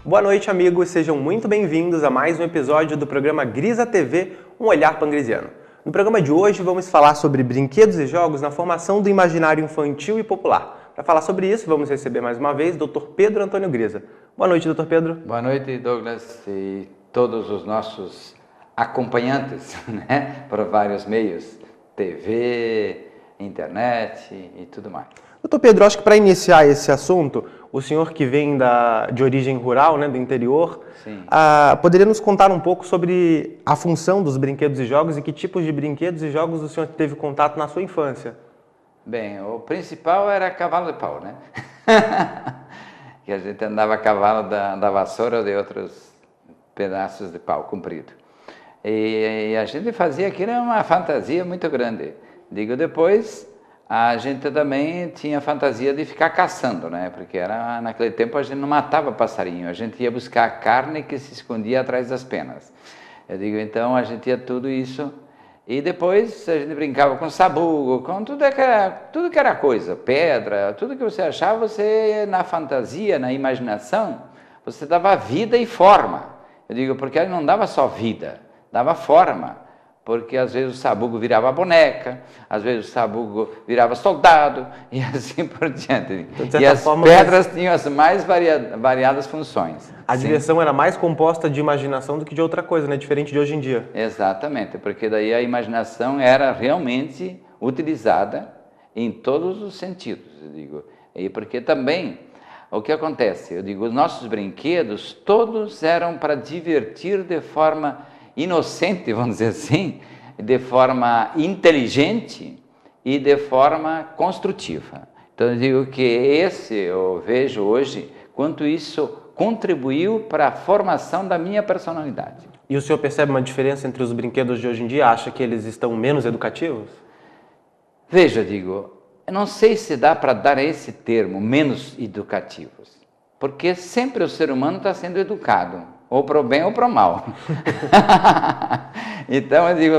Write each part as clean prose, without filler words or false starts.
Boa noite, amigos. Sejam muito bem-vindos a mais um episódio do programa Grisa TV, um olhar pangrisiano. No programa de hoje vamos falar sobre brinquedos e jogos na formação do imaginário infantil e popular. Para falar sobre isso, vamos receber mais uma vez o Dr. Pedro Antônio Grisa. Boa noite, Dr. Pedro. Boa noite, Douglas, e todos os nossos acompanhantes, né, por vários meios, TV, internet e tudo mais. Dr. Pedro, acho que para iniciar esse assunto, o senhor que vem de origem rural, né, do interior, poderia nos contar um pouco sobre a função dos brinquedos e jogos e que tipos de brinquedos e jogos o senhor teve contato na sua infância? Bem, o principal era cavalo de pau, né? Que a gente andava a cavalo da vassoura ou de outros pedaços de pau comprido. E a gente fazia aquilo, era uma fantasia muito grande. Digo, depois a gente também tinha fantasia de ficar caçando, né? Porque naquele tempo a gente não matava passarinho, a gente ia buscar a carne que se escondia atrás das penas. Eu digo, então a gente ia tudo isso, e depois a gente brincava com sabugo, com tudo que era coisa, pedra, tudo que você achava, você na fantasia, na imaginação, você dava vida e forma. Eu digo, porque ele não dava só vida, dava forma. Porque às vezes o sabugo virava boneca, às vezes o sabugo virava soldado, e assim por diante. Então, e as pedras tinham as mais variadas funções. A diversão era mais composta de imaginação do que de outra coisa, né? Diferente de hoje em dia. Exatamente, porque daí a imaginação era realmente utilizada em todos os sentidos, eu digo. E porque também, o que acontece? Eu digo, os nossos brinquedos, todos eram para divertir de forma inocente, vamos dizer assim, de forma inteligente e de forma construtiva. Então eu digo que eu vejo hoje quanto isso contribuiu para a formação da minha personalidade. E o senhor percebe uma diferença entre os brinquedos de hoje em dia? Acha que eles estão menos educativos? Veja, digo, eu não sei se dá para dar esse termo, menos educativos, porque sempre o ser humano está sendo educado, ou para o bem ou para o mal. Então, eu digo,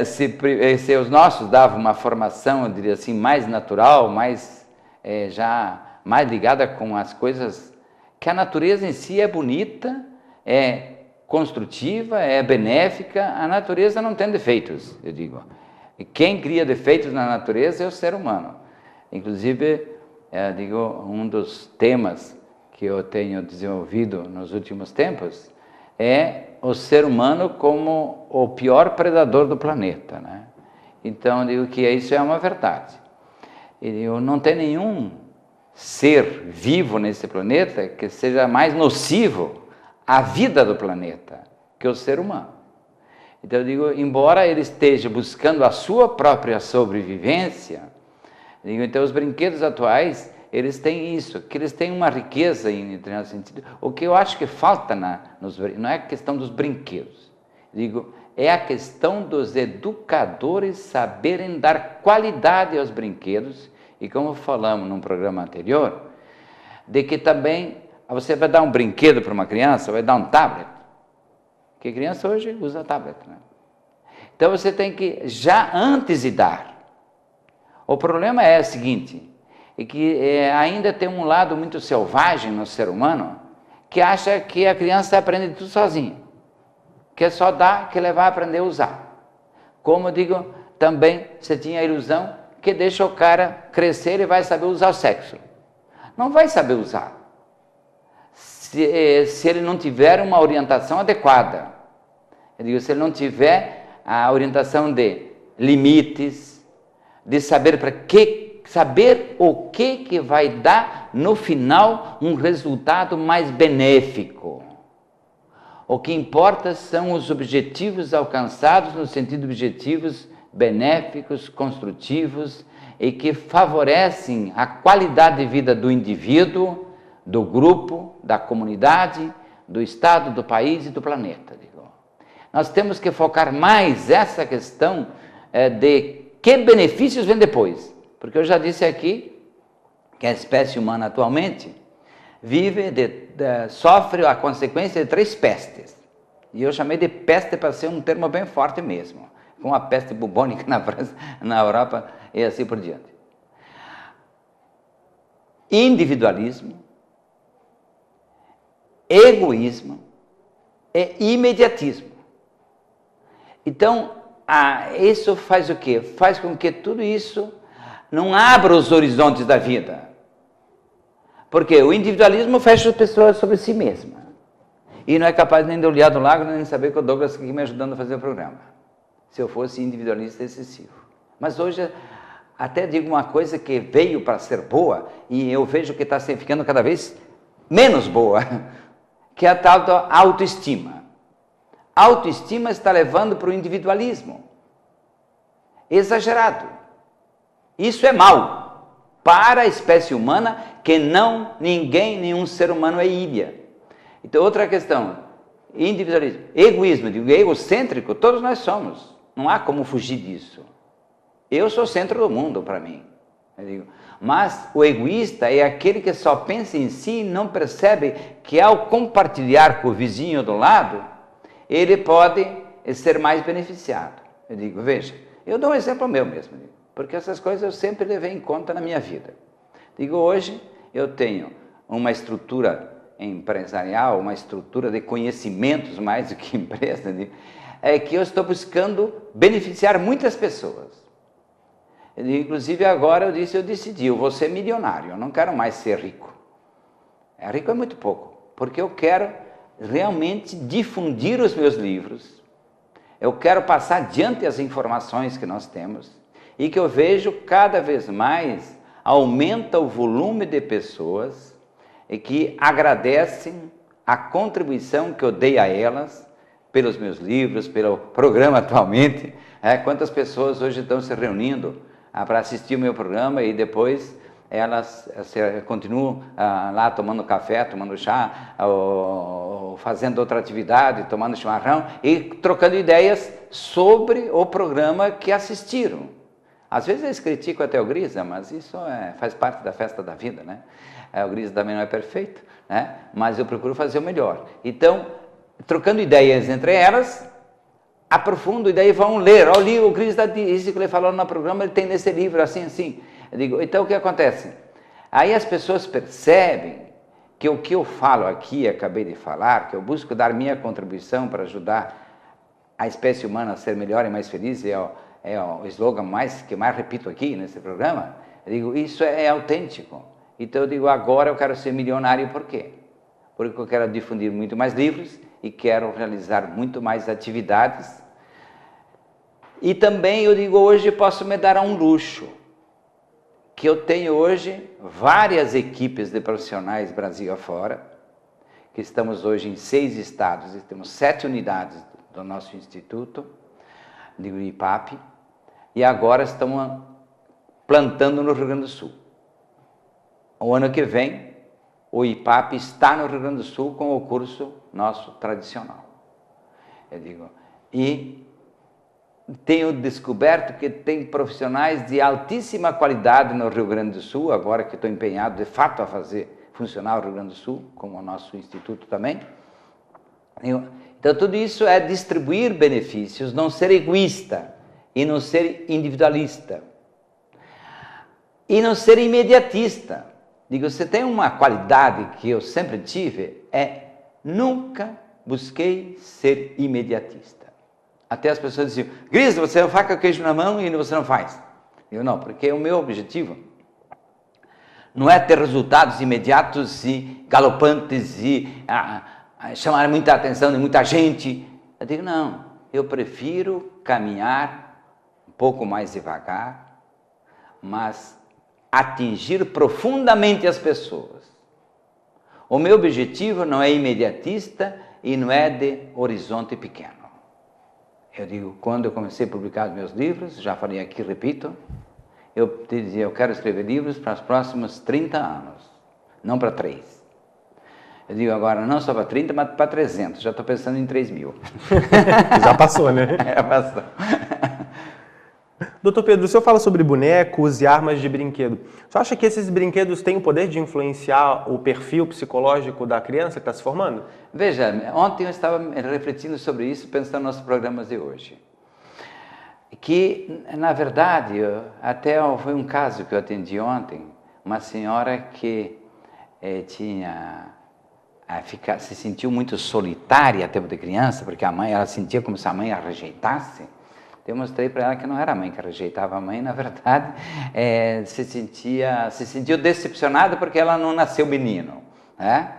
se os nossos davam uma formação, eu diria assim, mais natural, mais ligada com as coisas, que a natureza em si é bonita, é construtiva, é benéfica, a natureza não tem defeitos, eu digo. E quem cria defeitos na natureza é o ser humano. Inclusive, eu digo, um dos temas que eu tenho desenvolvido nos últimos tempos, é o ser humano como o pior predador do planeta, né? Então, eu digo que isso é uma verdade. Não tem nenhum ser vivo nesse planeta que seja mais nocivo à vida do planeta que o ser humano. Então, eu digo, embora ele esteja buscando a sua própria sobrevivência, então os brinquedos atuais, eles têm isso, que eles têm uma riqueza em determinado sentido. O que eu acho que falta não é a questão dos brinquedos, é a questão dos educadores saberem dar qualidade aos brinquedos, e como falamos num programa anterior, de que também você vai dar um brinquedo para uma criança, vai dar um tablet, porque a criança hoje usa tablet, né? Então você tem que, já antes de dar, o problema é o seguinte, e que ainda tem um lado muito selvagem no ser humano, que acha que a criança aprende tudo sozinha, que é só dar, que ele vai aprender a usar. Como digo, também você tinha a ilusão que deixa o cara crescer e vai saber usar o sexo. Não vai saber usar, se ele não tiver uma orientação adequada. Eu digo, se ele não tiver a orientação de limites, de saber saber o que vai dar no final um resultado mais benéfico. O que importa são os objetivos alcançados no sentido de objetivos benéficos, construtivos e que favorecem a qualidade de vida do indivíduo, do grupo, da comunidade, do estado, do país e do planeta. Nós temos que focar mais essa questão de que benefícios vêm depois. Porque eu já disse aqui que a espécie humana atualmente sofre a consequência de 3 pestes. E eu chamei de peste para ser um termo bem forte mesmo. Com a peste bubônica na França, na Europa e assim por diante. Individualismo, egoísmo e imediatismo. Então, isso faz o quê? Faz com que tudo isso não abra os horizontes da vida. Porque o individualismo fecha as pessoas sobre si mesma. E não é capaz nem de olhar do lado, nem de saber que o Douglas aqui me ajudando a fazer o programa. Se eu fosse individualista excessivo. Mas hoje, até digo uma coisa que veio para ser boa, e eu vejo que está ficando cada vez menos boa, que é a tal da autoestima. A autoestima está levando para o individualismo. Exagerado. Isso é mal para a espécie humana, que nenhum ser humano é ilha. Então, outra questão, individualismo, egoísmo, digo, egocêntrico, todos nós somos. Não há como fugir disso. Eu sou o centro do mundo para mim. Mas o egoísta é aquele que só pensa em si e não percebe que ao compartilhar com o vizinho do lado, ele pode ser mais beneficiado. Eu digo, veja, eu dou um exemplo meu mesmo, porque essas coisas eu sempre levei em conta na minha vida. Digo, hoje eu tenho uma estrutura empresarial, uma estrutura de conhecimentos mais do que empresa, é que eu estou buscando beneficiar muitas pessoas. Inclusive agora eu decidi, eu vou ser milionário, eu não quero mais ser rico. Rico é muito pouco, porque eu quero realmente difundir os meus livros, eu quero passar adiante as informações que nós temos e que eu vejo cada vez mais aumenta o volume de pessoas e que agradecem a contribuição que eu dei a elas pelos meus livros, pelo programa atualmente. Quantas pessoas hoje estão se reunindo para assistir o meu programa e depois elas continuam lá tomando café, tomando chá, ou fazendo outra atividade, tomando chimarrão e trocando ideias sobre o programa que assistiram. Às vezes eles criticam até o Grisa, mas isso faz parte da festa da vida, né? O Grisa também não é perfeito, né? Mas eu procuro fazer o melhor. Então, trocando ideias entre elas, aprofundo e daí vão ler. Olha, o Grisa disse que ele falou no programa, ele tem nesse livro, assim, assim. Eu digo, então o que acontece? Aí as pessoas percebem que o que eu falo aqui, acabei de falar, que eu busco dar minha contribuição para ajudar a espécie humana a ser melhor e mais feliz, é o slogan que mais repito aqui nesse programa. Eu digo, isso é autêntico. Então eu digo, agora eu quero ser milionário, por quê? Porque eu quero difundir muito mais livros e quero realizar muito mais atividades. E também eu digo, hoje posso me dar a um luxo, que eu tenho hoje várias equipes de profissionais Brasil afora, que estamos hoje em 6 estados, e temos 7 unidades do nosso instituto, de IPAP, e agora estamos plantando no Rio Grande do Sul. O ano que vem, o IPAP está no Rio Grande do Sul com o curso nosso tradicional. Eu digo, e tenho descoberto que tem profissionais de altíssima qualidade no Rio Grande do Sul, agora que estou empenhado de fato a fazer funcionar o Rio Grande do Sul, como o nosso instituto também. Então tudo isso é distribuir benefícios, não ser egoísta e não ser individualista e não ser imediatista. Digo, você tem uma qualidade que eu sempre tive, nunca busquei ser imediatista. Até as pessoas diziam, Grisa, você é faca queijo na mão e você não faz. Eu não, porque o meu objetivo não é ter resultados imediatos e galopantes e chamar muita atenção de muita gente. Eu digo, não, eu prefiro caminhar um pouco mais devagar, mas atingir profundamente as pessoas. O meu objetivo não é imediatista e não é de horizonte pequeno. Eu digo, quando eu comecei a publicar os meus livros, já falei aqui, repito, eu dizia, eu quero escrever livros para os próximos 30 anos, não para 3. Eu digo agora, não só para 30, mas para 300, já estou pensando em 3.000. Já passou, né? Já passou. Doutor Pedro, o senhor fala sobre bonecos e armas de brinquedo. Você acha que esses brinquedos têm o poder de influenciar o perfil psicológico da criança que está se formando? Veja, ontem eu estava refletindo sobre isso, pensando nos programas de hoje. Que, na verdade, até foi um caso que eu atendi ontem, uma senhora que tinha se sentiu muito solitária a tempo de criança, porque a mãe, ela sentia como se a mãe a rejeitasse. Eu mostrei para ela que não era a mãe que rejeitava a mãe, na verdade, se sentiu decepcionada porque ela não nasceu menino, né?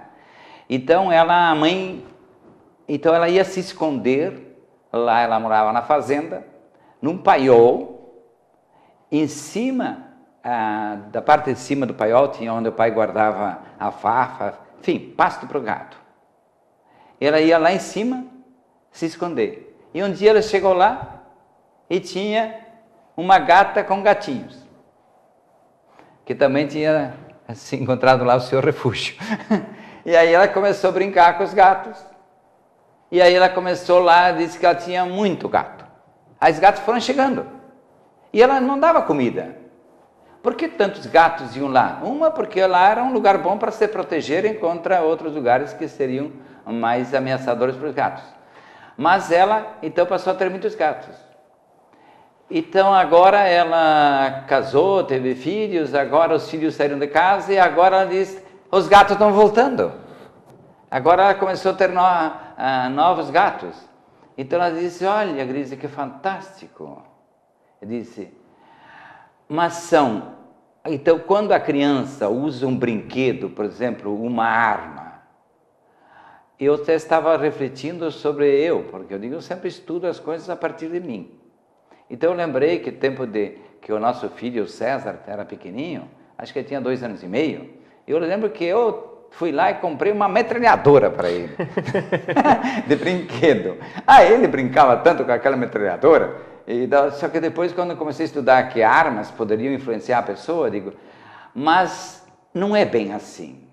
Então ela ia se esconder, lá ela morava na fazenda, num paiol, em cima, da parte de cima do paiol, tinha onde o pai guardava alfafa, enfim, pasto para o gado. Ela ia lá em cima se esconder. E um dia ela chegou lá e tinha uma gata com gatinhos, que também tinha se encontrado lá o seu refúgio. E aí ela começou a brincar com os gatos. E aí ela começou lá, disse que ela tinha muito gato. Aí os gatos foram chegando. E ela não dava comida. Por que tantos gatos iam lá? Uma, porque lá era um lugar bom para se protegerem contra outros lugares que seriam mais ameaçadores para os gatos. Mas ela, então, passou a ter muitos gatos. Então, agora ela casou, teve filhos, agora os filhos saíram de casa e agora ela diz, os gatos estão voltando. Agora ela começou a ter novos gatos. Então ela disse, olha, Grise, que fantástico. Eu disse, mas são... Então, quando a criança usa um brinquedo, por exemplo, uma arma, eu até estava refletindo sobre porque eu sempre estudo as coisas a partir de mim. Então eu lembrei que que o nosso filho, o César, era pequenininho, acho que ele tinha 2 anos e meio, eu lembro que eu fui lá e comprei uma metralhadora para ele, de brinquedo. Ele brincava tanto com aquela metralhadora, só que depois, quando eu comecei a estudar que armas poderiam influenciar a pessoa, eu digo, mas não é bem assim.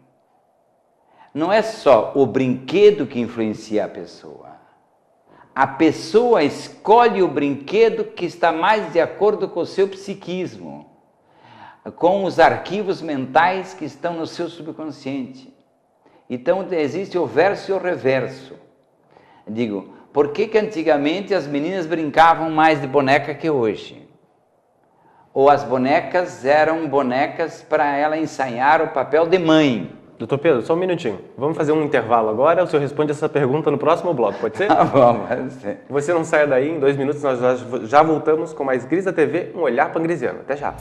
Não é só o brinquedo que influencia a pessoa. A pessoa escolhe o brinquedo que está mais de acordo com o seu psiquismo, com os arquivos mentais que estão no seu subconsciente. Então, existe o verso e o reverso. Digo, por que antigamente as meninas brincavam mais de boneca que hoje? Ou as bonecas eram bonecas para ela ensaiar o papel de mãe? Doutor Pedro, só um minutinho. Vamos fazer um intervalo agora, o senhor responde essa pergunta no próximo bloco, pode ser? Bom, pode ser. Você não saia daí, em 2 minutos nós já voltamos com mais Grisa TV, um olhar pangrisiano. Até já.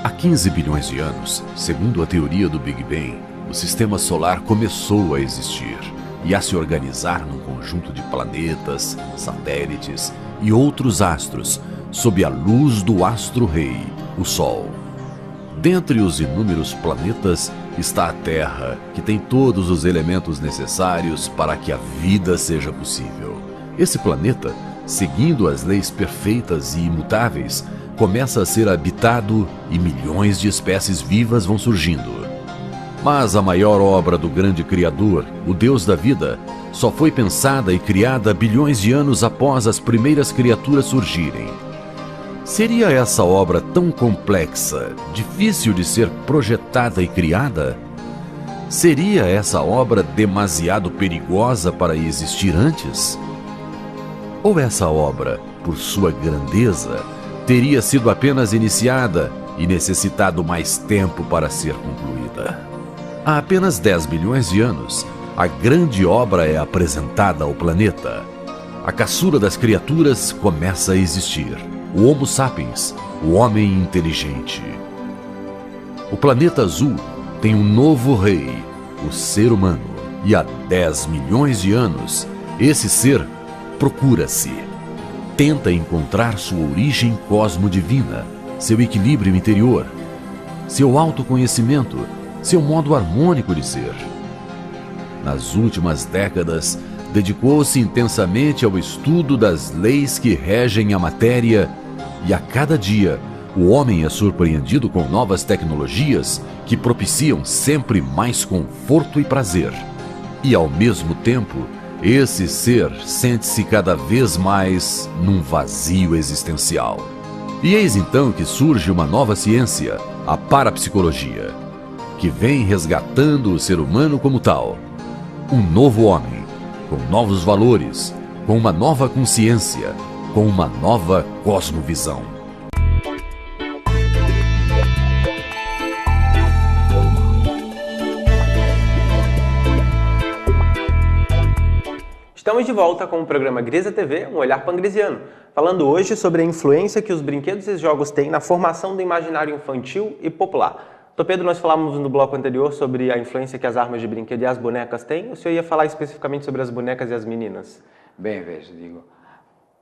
Há 15 bilhões de anos, segundo a teoria do Big Bang, o sistema solar começou a existir e a se organizar num conjunto de planetas, satélites e outros astros, sob a luz do astro-rei, o Sol. Dentre os inúmeros planetas está a Terra, que tem todos os elementos necessários para que a vida seja possível. Esse planeta, seguindo as leis perfeitas e imutáveis, começa a ser habitado e milhões de espécies vivas vão surgindo. Mas a maior obra do grande Criador, o Deus da vida, só foi pensada e criada bilhões de anos após as primeiras criaturas surgirem. Seria essa obra tão complexa, difícil de ser projetada e criada? Seria essa obra demasiado perigosa para existir antes? Ou essa obra, por sua grandeza, teria sido apenas iniciada e necessitado mais tempo para ser concluída? Há apenas 10 bilhões de anos, a grande obra é apresentada ao planeta. A caçula das criaturas começa a existir. O Homo sapiens, o homem inteligente. O planeta azul tem um novo rei, o ser humano. E há 10 milhões de anos, esse ser procura-se. Tenta encontrar sua origem cosmodivina, seu equilíbrio interior, seu autoconhecimento, seu modo harmônico de ser. Nas últimas décadas, dedicou-se intensamente ao estudo das leis que regem a matéria e a cada dia o homem é surpreendido com novas tecnologias que propiciam sempre mais conforto e prazer. E ao mesmo tempo, esse ser sente-se cada vez mais num vazio existencial. E eis então que surge uma nova ciência, a parapsicologia, que vem resgatando o ser humano como tal. Um novo homem, com novos valores, com uma nova consciência, com uma nova cosmovisão. Estamos de volta com o programa Grisa TV, um olhar pangrisiano, falando hoje sobre a influência que os brinquedos e jogos têm na formação do imaginário infantil e popular. Dr. Pedro, nós falamos no bloco anterior sobre a influência que as armas de brinquedo e as bonecas têm. O senhor ia falar especificamente sobre as bonecas e as meninas? Bem, veja,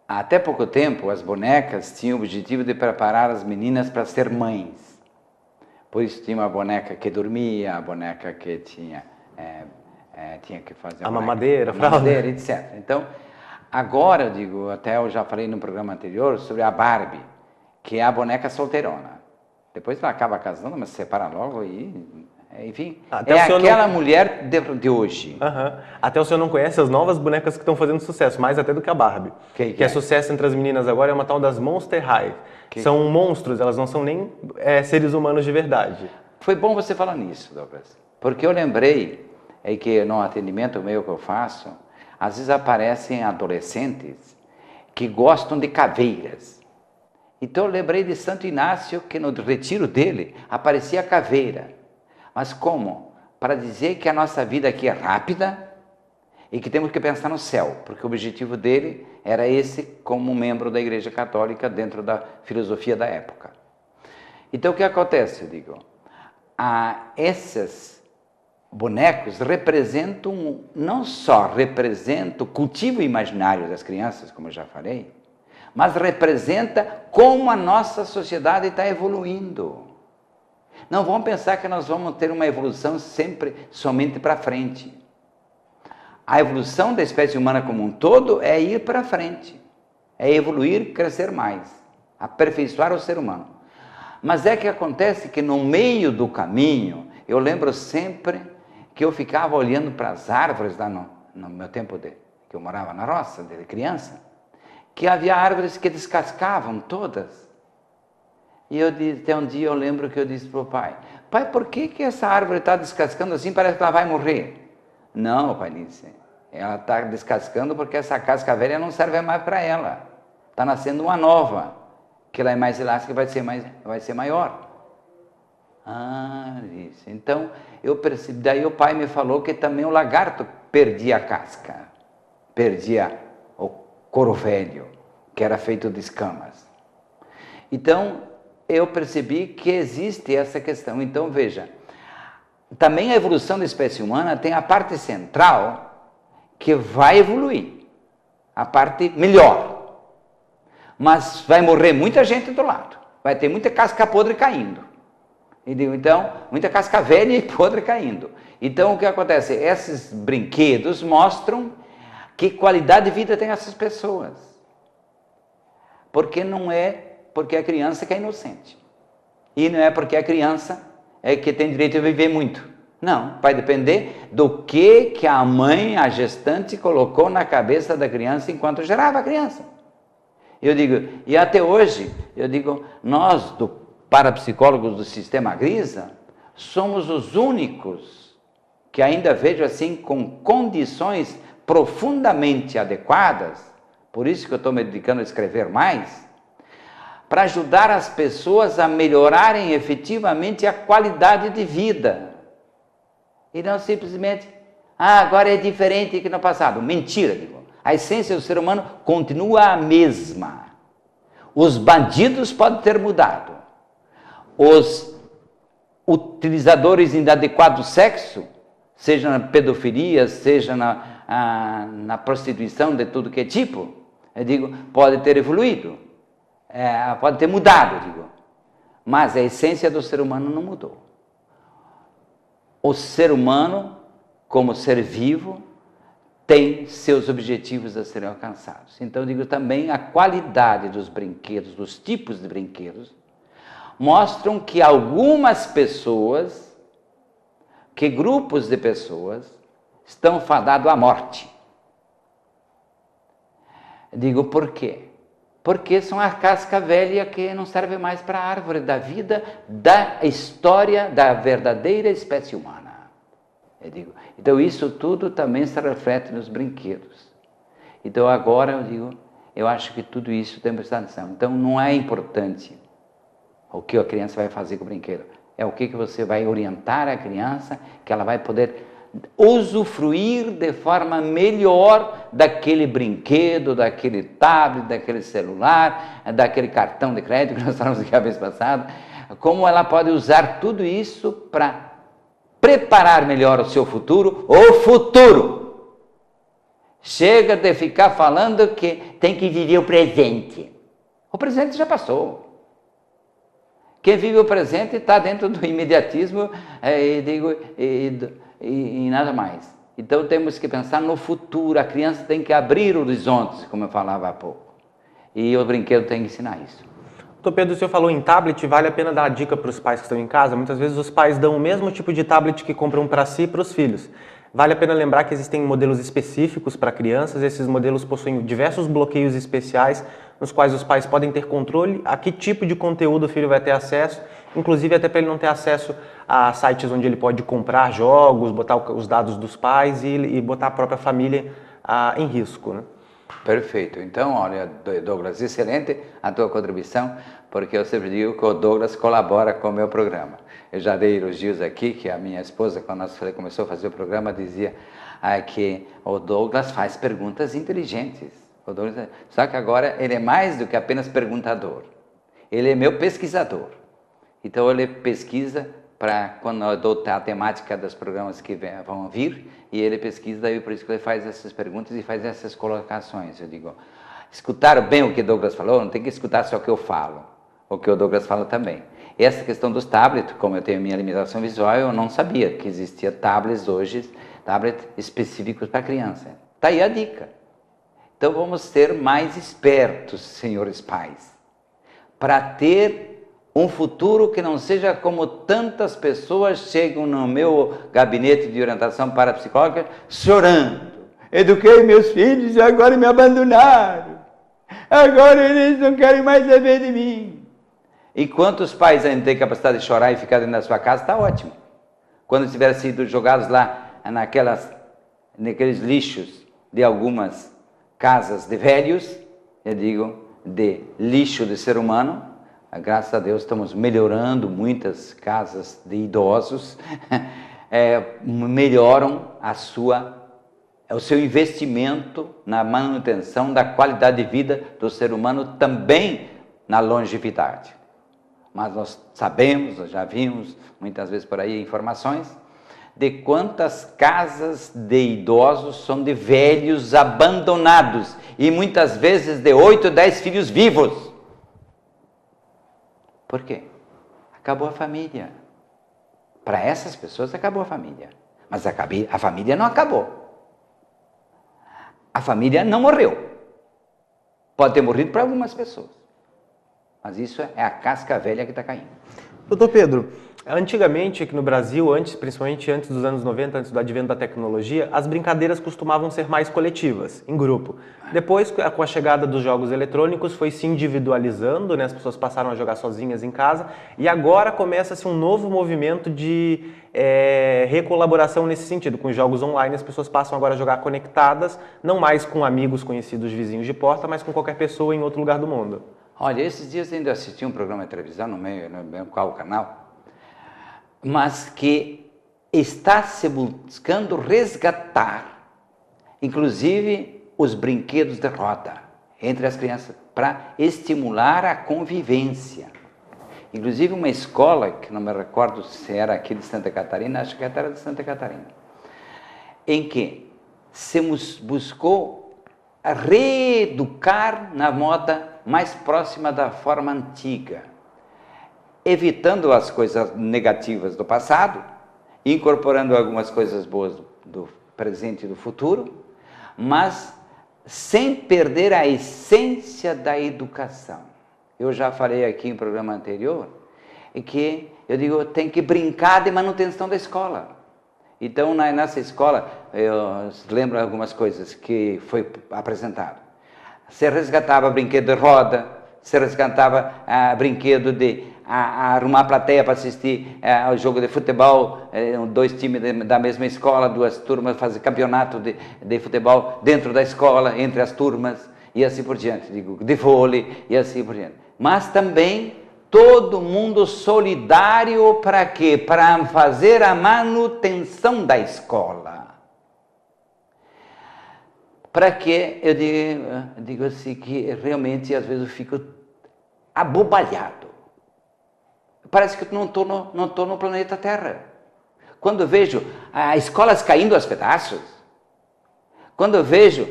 até pouco tempo as bonecas tinham o objetivo de preparar as meninas para ser mães. Por isso tinha uma boneca que dormia, a boneca que tinha que fazer a mamadeira, fralda, etc. Então, agora, até eu já falei no programa anterior sobre a Barbie, que é a boneca solteirona. Depois ela acaba casando, mas se separa logo e... Enfim, é aquela mulher de hoje. Até o senhor não conhece as novas bonecas que estão fazendo sucesso, mais até do que a Barbie. Que é sucesso entre as meninas agora, é uma tal das Monster High. São monstros, elas não são nem seres humanos de verdade. Foi bom você falar nisso, Douglas, porque eu lembrei que no atendimento meu que eu faço, às vezes aparecem adolescentes que gostam de caveiras. Então eu lembrei de Santo Inácio, que no retiro dele aparecia caveira. Mas como? Para dizer que a nossa vida aqui é rápida e que temos que pensar no céu, porque o objetivo dele era esse como membro da Igreja Católica dentro da filosofia da época. Então o que acontece? Esses bonecos representam, não só representam o cultivo imaginário das crianças, como eu já falei, mas representa como a nossa sociedade está evoluindo. Não vamos pensar que nós vamos ter uma evolução sempre somente para frente. A evolução da espécie humana como um todo é ir para frente, é evoluir, crescer mais, aperfeiçoar o ser humano. Mas é que acontece que no meio do caminho, eu lembro sempre que eu ficava olhando para as árvores lá no meu tempo que eu morava na roça, de criança, que havia árvores que descascavam todas. E até um dia eu lembro que eu disse para o pai, por que essa árvore está descascando assim, parece que ela vai morrer? Não, pai disse, ela está descascando porque essa casca velha não serve mais para ela. Está nascendo uma nova, que ela é mais elástica e vai ser maior. Disse. Então, eu percebi, daí o pai me falou que também o lagarto perdia a casca, perdia o couro velho, que era feito de escamas. Então, eu percebi que existe essa questão. Então, veja, também a evolução da espécie humana tem a parte central que vai evoluir, a parte melhor. Mas vai morrer muita gente do lado, vai ter muita casca podre caindo. Então, muita casca velha e podre caindo. Então, o que acontece? Esses brinquedos mostram que qualidade de vida tem essas pessoas. Porque não é porque a criança que é inocente. E não é porque a criança é que tem direito a viver muito. Não, vai depender do que a mãe, a gestante, colocou na cabeça da criança enquanto gerava a criança. E até hoje, nós, parapsicólogos do Sistema Grisa, somos os únicos que ainda vejo assim com condições profundamente adequadas, por isso que eu estou me dedicando a escrever mais, para ajudar as pessoas a melhorarem efetivamente a qualidade de vida. E não simplesmente, agora é diferente que no passado. Mentira, a essência do ser humano continua a mesma. Os bandidos podem ter mudado. Os utilizadores inadequados do sexo, seja na pedofilia, seja na prostituição de tudo que é tipo, pode ter evoluído. Pode ter mudado, mas a essência do ser humano não mudou. O ser humano, como ser vivo, tem seus objetivos a serem alcançados. Então, também a qualidade dos brinquedos, dos tipos de brinquedos, mostram que algumas pessoas, que grupos de pessoas, estão fadados à morte. Por quê? Porque são a casca velha que não serve mais para a árvore da vida, da história da verdadeira espécie humana. Então isso tudo também se reflete nos brinquedos. Então agora eu digo, eu acho que tudo isso tem que prestar atenção. Então não é importante o que a criança vai fazer com o brinquedo. É o que você vai orientar a criança, que ela vai poder usufruir de forma melhor daquele brinquedo, daquele tablet, daquele celular, daquele cartão de crédito que nós falamos aqui a vez passada. Como ela pode usar tudo isso para preparar melhor o seu futuro, o futuro. Chega de ficar falando que tem que viver o presente. O presente já passou. Quem vive o presente está dentro do imediatismo e nada mais. Então temos que pensar no futuro. A criança tem que abrir horizontes, como eu falava há pouco. E o brinquedo tem que ensinar isso. Doutor Pedro, o senhor falou em tablet, vale a pena dar a dica para os pais que estão em casa? Muitas vezes os pais dão o mesmo tipo de tablet que compram para si e para os filhos. Vale a pena lembrar que existem modelos específicos para crianças, esses modelos possuem diversos bloqueios especiais, nos quais os pais podem ter controle a que tipo de conteúdo o filho vai ter acesso, inclusive até para ele não ter acesso a sites onde ele pode comprar jogos, botar os dados dos pais e botar a própria família em risco, né? Perfeito. Então, olha, Douglas, excelente a tua contribuição, porque eu sempre digo que o Douglas colabora com o meu programa. Eu já dei elogios aqui, que a minha esposa, quando nós começou a fazer o programa, dizia que o Douglas faz perguntas inteligentes. O Douglas, só que agora ele é mais do que apenas perguntador. Ele é meu pesquisador. Então ele pesquisa para quando eu dou a temática dos programas que vão vir, e ele pesquisa, e por isso que ele faz essas perguntas e faz essas colocações. Eu digo, escutaram bem o que o Douglas falou? Não tem que escutar só o que eu falo, o que o Douglas fala também. Essa questão dos tablets, como eu tenho minha limitação visual, eu não sabia que existia tablets hoje, tablets específicos para criança. Está aí a dica. Então vamos ser mais espertos, senhores pais, para ter um futuro que não seja como tantas pessoas chegam no meu gabinete de orientação parapsicológica chorando. Eduquei meus filhos e agora me abandonaram. Agora eles não querem mais saber de mim. E quantos pais ainda têm capacidade de chorar e ficar dentro da sua casa, está ótimo. Quando tiverem sido jogados lá naqueles lixos de algumas casas de velhos, eu digo, de lixo de ser humano, graças a Deus estamos melhorando muitas casas de idosos, melhoram o seu investimento na manutenção da qualidade de vida do ser humano, também na longevidade. Mas nós sabemos, nós já vimos muitas vezes por aí informações de quantas casas de idosos são de velhos abandonados e muitas vezes de 8 ou 10 filhos vivos. Por quê? Acabou a família. Para essas pessoas acabou a família. Mas a família não acabou. A família não morreu. Pode ter morrido para algumas pessoas. Mas isso é a casca velha que está caindo. Doutor Pedro, antigamente aqui no Brasil, principalmente antes dos anos 90, antes do advento da tecnologia, as brincadeiras costumavam ser mais coletivas, em grupo. Depois, com a chegada dos jogos eletrônicos, foi se individualizando, né? As pessoas passaram a jogar sozinhas em casa, e agora começa-se um novo movimento de recolaboração nesse sentido. Com os jogos online, as pessoas passam agora a jogar conectadas, não mais com amigos, conhecidos, vizinhos de porta, mas com qualquer pessoa em outro lugar do mundo. Olha, esses dias ainda assisti um programa de televisão, não lembro qual canal, mas que está se buscando resgatar, inclusive, os brinquedos de roda entre as crianças, para estimular a convivência. Inclusive uma escola, que não me recordo se era aqui de Santa Catarina, acho que era de Santa Catarina, em que se buscou reeducar na moda mais próxima da forma antiga, evitando as coisas negativas do passado, incorporando algumas coisas boas do presente e do futuro, mas sem perder a essência da educação. Eu já falei aqui em programa anterior que eu digo, tem que brincar de manutenção da escola. Então, nessa escola, eu lembro algumas coisas que foi apresentado. Se resgatava brinquedo de roda, se resgatava brinquedo de a arrumar plateia para assistir ao jogo de futebol, 2 times da mesma escola, 2 turmas, fazer campeonato de futebol dentro da escola, entre as turmas, e assim por diante, de vôlei, e assim por diante. Mas também todo mundo solidário para quê? Para fazer a manutenção da escola. Para que eu digo assim que realmente às vezes eu fico abobalhado. Parece que eu não estou no planeta Terra. Quando eu vejo as escolas caindo aos pedaços, quando eu vejo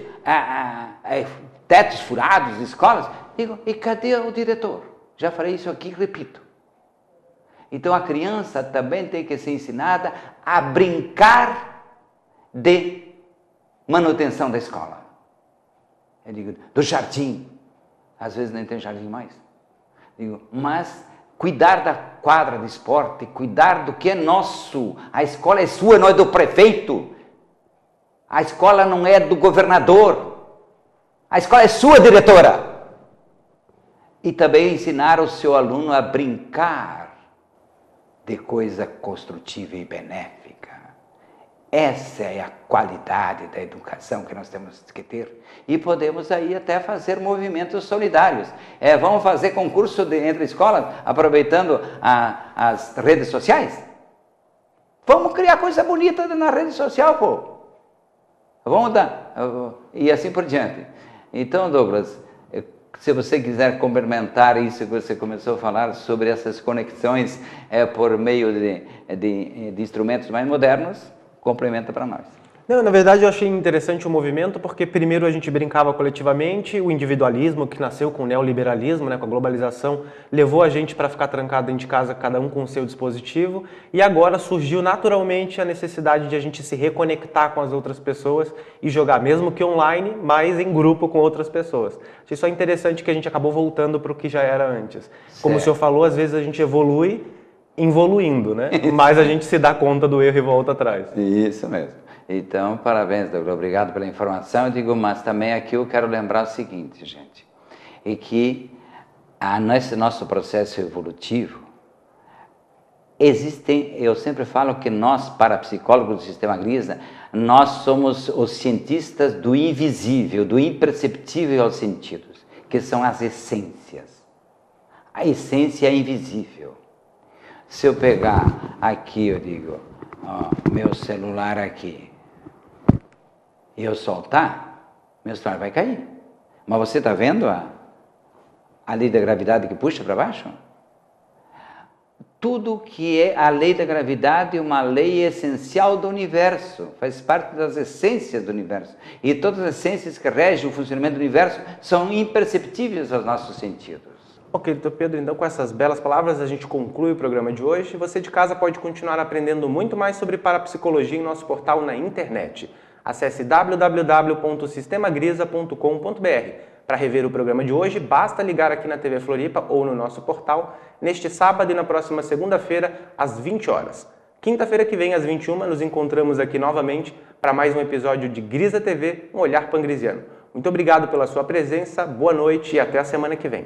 tetos furados de escolas, digo, e cadê o diretor? Já falei isso aqui, repito. Então a criança também tem que ser ensinada a brincar de manutenção da escola. Eu digo, do jardim. Às vezes nem tem jardim mais. Digo, mas cuidar da quadra de esporte, cuidar do que é nosso. A escola é sua, não é do prefeito. A escola não é do governador. A escola é sua, diretora. E também ensinar o seu aluno a brincar de coisa construtiva e benéfica. Essa é a qualidade da educação que nós temos que ter. E podemos aí até fazer movimentos solidários. Vamos fazer concurso entre escolas, aproveitando as redes sociais? Vamos criar coisa bonita na rede social, pô. Vamos dar. E assim por diante. Então, Douglas, se você quiser complementar isso que você começou a falar sobre essas conexões por meio de instrumentos mais modernos, complementa para nós. Não, na verdade eu achei interessante o movimento porque primeiro a gente brincava coletivamente, o individualismo que nasceu com o neoliberalismo, né, com a globalização, levou a gente para ficar trancado dentro de casa, cada um com o seu dispositivo, e agora surgiu naturalmente a necessidade de a gente se reconectar com as outras pessoas e jogar, mesmo que online, mas em grupo com outras pessoas. Achei só interessante que a gente acabou voltando para o que já era antes. Como o senhor falou, às vezes a gente evolui involuindo, né? Mas a gente se dá conta do erro e volta atrás. Isso mesmo. Então, parabéns, Douglas. Obrigado pela informação. Eu digo, mas também aqui eu quero lembrar o seguinte, gente, é que nesse nosso processo evolutivo eu sempre falo que nós, parapsicólogos do Sistema Grisa, nós somos os cientistas do invisível, do imperceptível aos sentidos, que são as essências. A essência é invisível. Se eu pegar aqui, eu digo, ó, meu celular aqui, e eu soltar, meu celular vai cair. Mas você está vendo a lei da gravidade que puxa para baixo? Tudo que é a lei da gravidade é uma lei essencial do universo, faz parte das essências do universo. E todas as essências que regem o funcionamento do universo são imperceptíveis aos nossos sentidos. Ok, doutor Pedro, então com essas belas palavras a gente conclui o programa de hoje. Você de casa pode continuar aprendendo muito mais sobre parapsicologia em nosso portal na internet. Acesse www.sistemagrisa.com.br. Para rever o programa de hoje, basta ligar aqui na TV Floripa ou no nosso portal, neste sábado e na próxima segunda-feira, às 20 horas. Quinta-feira que vem, às 21h, nos encontramos aqui novamente para mais um episódio de Grisa TV, um olhar pangrisiano. Muito obrigado pela sua presença, boa noite e até a semana que vem.